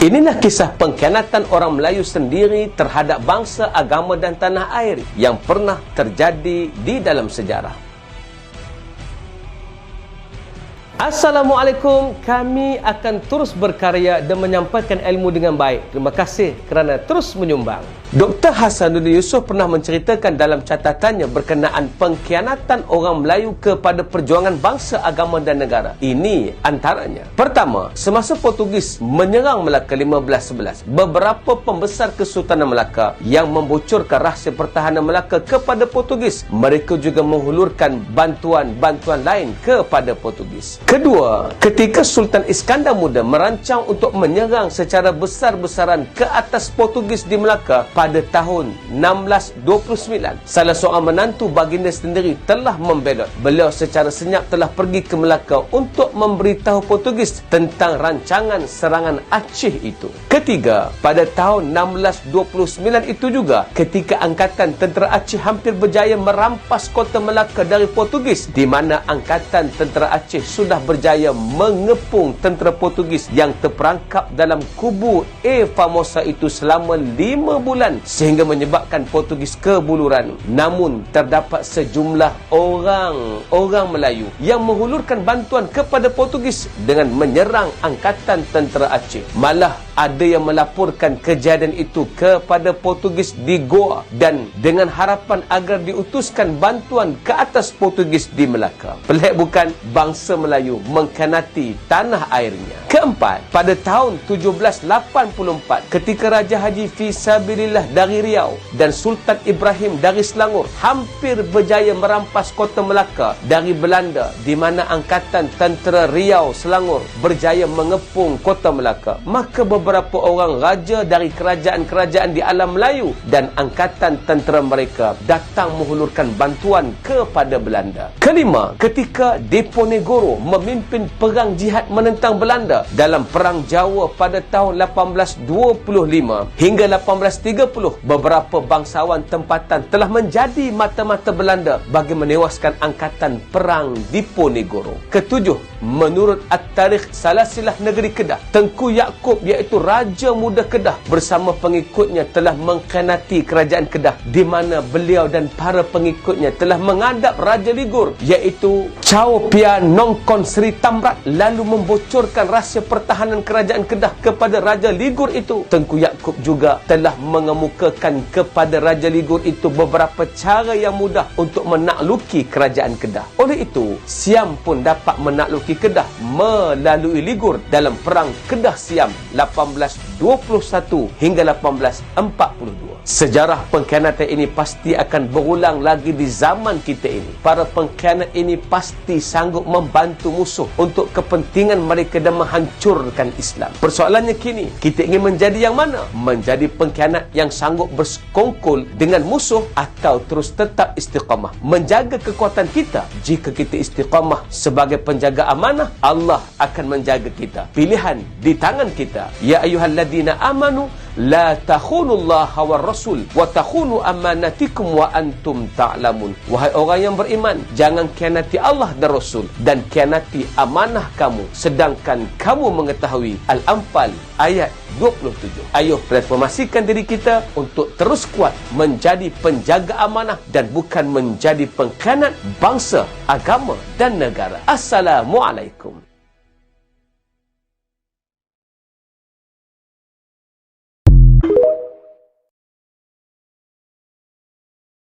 Inilah kisah pengkhianatan orang Melayu sendiri terhadap bangsa, agama dan tanah air yang pernah terjadi di dalam sejarah. Assalamualaikum, kami akan terus berkarya dan menyampaikan ilmu dengan baik. Terima kasih kerana terus menyumbang. Dr. Hasanuddin Yusof pernah menceritakan dalam catatannya berkenaan pengkhianatan orang Melayu kepada perjuangan bangsa, agama dan negara. Ini antaranya. Pertama, semasa Portugis menyerang Melaka 1511, beberapa pembesar Kesultanan Melaka yang membocorkan rahsia pertahanan Melaka kepada Portugis, mereka juga menghulurkan bantuan-bantuan lain kepada Portugis. Kedua, ketika Sultan Iskandar Muda merancang untuk menyerang secara besar-besaran ke atas Portugis di Melaka pada tahun 1629, salah seorang menantu baginda sendiri telah membelot. Beliau secara senyap telah pergi ke Melaka untuk memberitahu Portugis tentang rancangan serangan Aceh itu. Ketiga, pada tahun 1629 itu juga ketika angkatan tentera Aceh hampir berjaya merampas kota Melaka dari Portugis, di mana angkatan tentera Aceh sudah berjaya mengepung tentera Portugis yang terperangkap dalam kubu Famosa itu selama 5 bulan, sehingga menyebabkan Portugis kebuluran. Namun terdapat sejumlah orang Melayu yang menghulurkan bantuan kepada Portugis dengan menyerang angkatan tentera Aceh. Malah ada yang melaporkan kejadian itu kepada Portugis di Goa dan dengan harapan agar diutuskan bantuan ke atas Portugis di Melaka. Pelik bukan? Bangsa Melayu mengkhianati tanah airnya. Keempat, pada tahun 1784 ketika Raja Haji Fisabilillah dari Riau dan Sultan Ibrahim dari Selangor hampir berjaya merampas kota Melaka dari Belanda, di mana angkatan tentera Riau Selangor berjaya mengepung kota Melaka, maka beberapa orang raja dari kerajaan-kerajaan di alam Melayu dan angkatan tentera mereka datang menghulurkan bantuan kepada Belanda. Kelima, ketika Diponegoro memimpin perang jihad menentang Belanda dalam Perang Jawa pada tahun 1825 hingga 1830, beberapa bangsawan tempatan telah menjadi mata-mata Belanda bagi menewaskan angkatan perang Diponegoro. Ketujuh, menurut At-Tarikh Salasilah Negeri Kedah, Tengku Yaakob iaitu Raja Muda Kedah bersama pengikutnya telah mengkhianati kerajaan Kedah, di mana beliau dan para pengikutnya telah mengadap Raja Ligur iaitu Chow Phya Nongkon Sri Tamrat, lalu membocorkan rahsia pertahanan kerajaan Kedah kepada Raja Ligur itu. Tengku Yaakob juga telah mengemukakan kepada Raja Ligur itu beberapa cara yang mudah untuk menakluki kerajaan Kedah. Oleh itu, Siam pun dapat menakluki Kedah melalui Ligur dalam Perang Kedah Siam 1821 hingga 1842. Sejarah pengkhianatan ini pasti akan berulang lagi di zaman kita ini. Para pengkhianat ini pasti sanggup membantu musuh untuk kepentingan mereka dan menghancurkan Islam. Persoalannya kini, kita ingin menjadi yang mana? Menjadi pengkhianat yang sanggup bersekongkol dengan musuh atau terus tetap istiqamah menjaga kekuatan kita? Jika kita istiqamah sebagai penjaga amanah, Allah akan menjaga kita. Pilihan di tangan kita. Ya ayyuhalladzina amanu la takhunullaha war rasul wa takhunu amanatikum wa antum ta'lamun. Wahai orang yang beriman, jangan khianati Allah dan Rasul dan khianati amanah kamu sedangkan kamu mengetahui. Al-Anfal ayat 27. Ayo transformasikan diri kita untuk terus kuat menjadi penjaga amanah dan bukan menjadi pengkhianat bangsa, agama dan negara. Assalamualaikum.